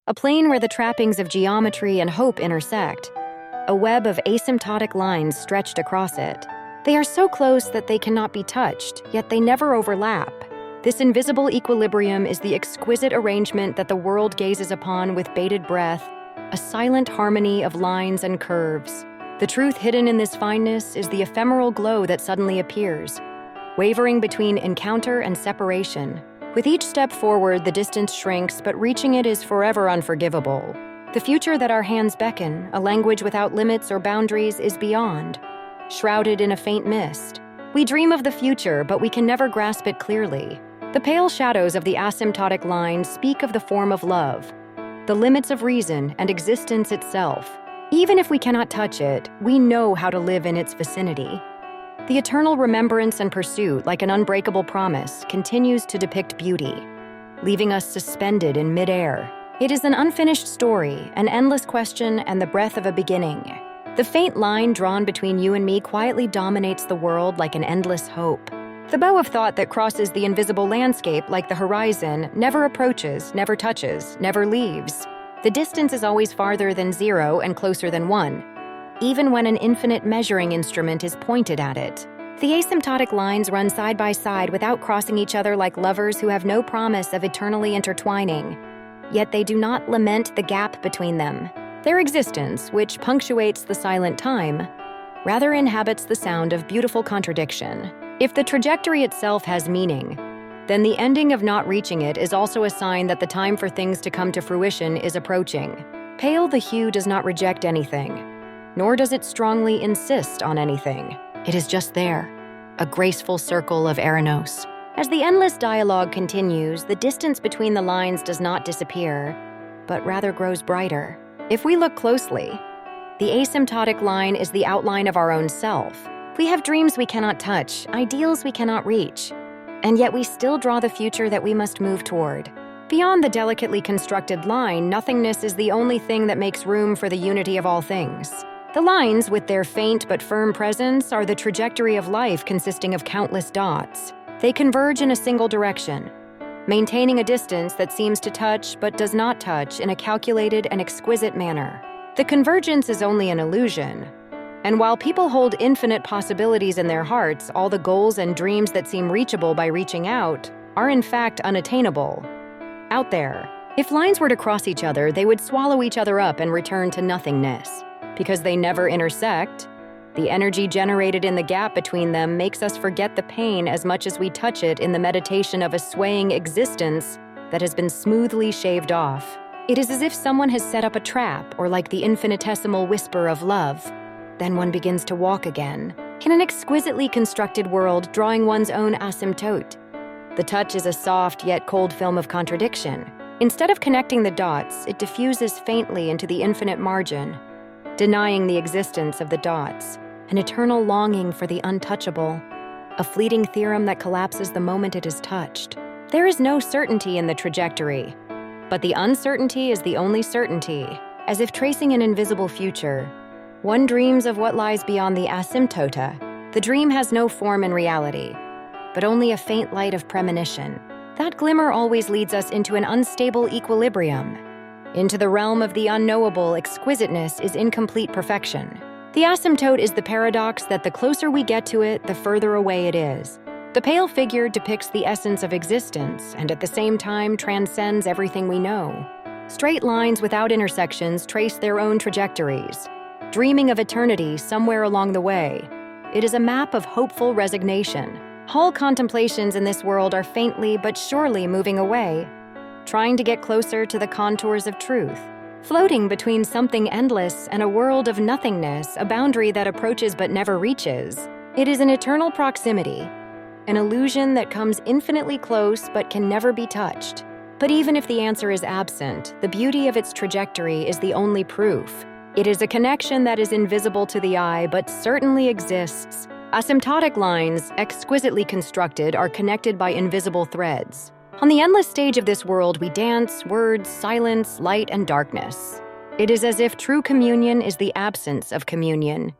a plane where the trappings of geometry and hope intersect, a web of asymptotic lines stretched across it. They are so close that they cannot be touched, yet they never overlap. This invisible equilibrium is the exquisite arrangement that the world gazes upon with bated breath, a silent harmony of lines and curves. The truth hidden in this fineness is the ephemeral glow that suddenly appears, wavering between encounter and separation. With each step forward, the distance shrinks, but reaching it is forever unforgivable. The future that our hands beckon, a language without limits or boundaries, is beyond, shrouded in a faint mist. We dream of the future, but we can never grasp it clearly. The pale shadows of the asymptotic line speak of the form of love, the limits of reason and existence itself. Even if we cannot touch it, we know how to live in its vicinity. The eternal remembrance and pursuit, like an unbreakable promise, continues to depict beauty, leaving us suspended in midair. It is an unfinished story, an endless question, and the breath of a beginning. The faint line drawn between you and me quietly dominates the world like an endless hope. The bow of thought that crosses the invisible landscape like the horizon never approaches, never touches, never leaves. The distance is always farther than 0 and closer than 1, even when an infinite measuring instrument is pointed at it. The asymptotic lines run side by side without crossing each other like lovers who have no promise of eternally intertwining. Yet they do not lament the gap between them. Their existence, which punctuates the silent time, rather inhabits the sound of beautiful contradiction. If the trajectory itself has meaning, then the ending of not reaching it is also a sign that the time for things to come to fruition is approaching. Pale the hue does not reject anything, nor does it strongly insist on anything. It is just there, a graceful circle of Eranos. As the endless dialogue continues, the distance between the lines does not disappear, but rather grows brighter. If we look closely, the asymptotic line is the outline of our own self. We have dreams we cannot touch, ideals we cannot reach, and yet we still draw the future that we must move toward. Beyond the delicately constructed line, nothingness is the only thing that makes room for the unity of all things. The lines, with their faint but firm presence, are the trajectory of life consisting of countless dots. They converge in a single direction, maintaining a distance that seems to touch but does not touch in a calculated and exquisite manner. The convergence is only an illusion, and while people hold infinite possibilities in their hearts, all the goals and dreams that seem reachable by reaching out are in fact unattainable. Out there, if lines were to cross each other, they would swallow each other up and return to nothingness. Because they never intersect, the energy generated in the gap between them makes us forget the pain as much as we touch it in the meditation of a swaying existence that has been smoothly shaved off. It is as if someone has set up a trap, or like the infinitesimal whisper of love. Then one begins to walk again, in an exquisitely constructed world, drawing one's own asymptote. The touch is a soft yet cold film of contradiction. Instead of connecting the dots, it diffuses faintly into the infinite margin, denying the existence of the dots, an eternal longing for the untouchable, a fleeting theorem that collapses the moment it is touched. There is no certainty in the trajectory, but the uncertainty is the only certainty. As if tracing an invisible future, one dreams of what lies beyond the asymptote. The dream has no form in reality, but only a faint light of premonition. That glimmer always leads us into an unstable equilibrium. Into the realm of the unknowable, exquisiteness is incomplete perfection. The asymptote is the paradox that the closer we get to it, the further away it is. The pale figure depicts the essence of existence and at the same time transcends everything we know. Straight lines without intersections trace their own trajectories, dreaming of eternity somewhere along the way. It is a map of hopeful resignation. All contemplations in this world are faintly but surely moving away, trying to get closer to the contours of truth. Floating between something endless and a world of nothingness, a boundary that approaches but never reaches. It is an eternal proximity, an illusion that comes infinitely close but can never be touched. But even if the answer is absent, the beauty of its trajectory is the only proof. It is a connection that is invisible to the eye but certainly exists. Asymptotic lines, exquisitely constructed, are connected by invisible threads. On the endless stage of this world, we dance, words, silence, light, and darkness. It is as if true communion is the absence of communion,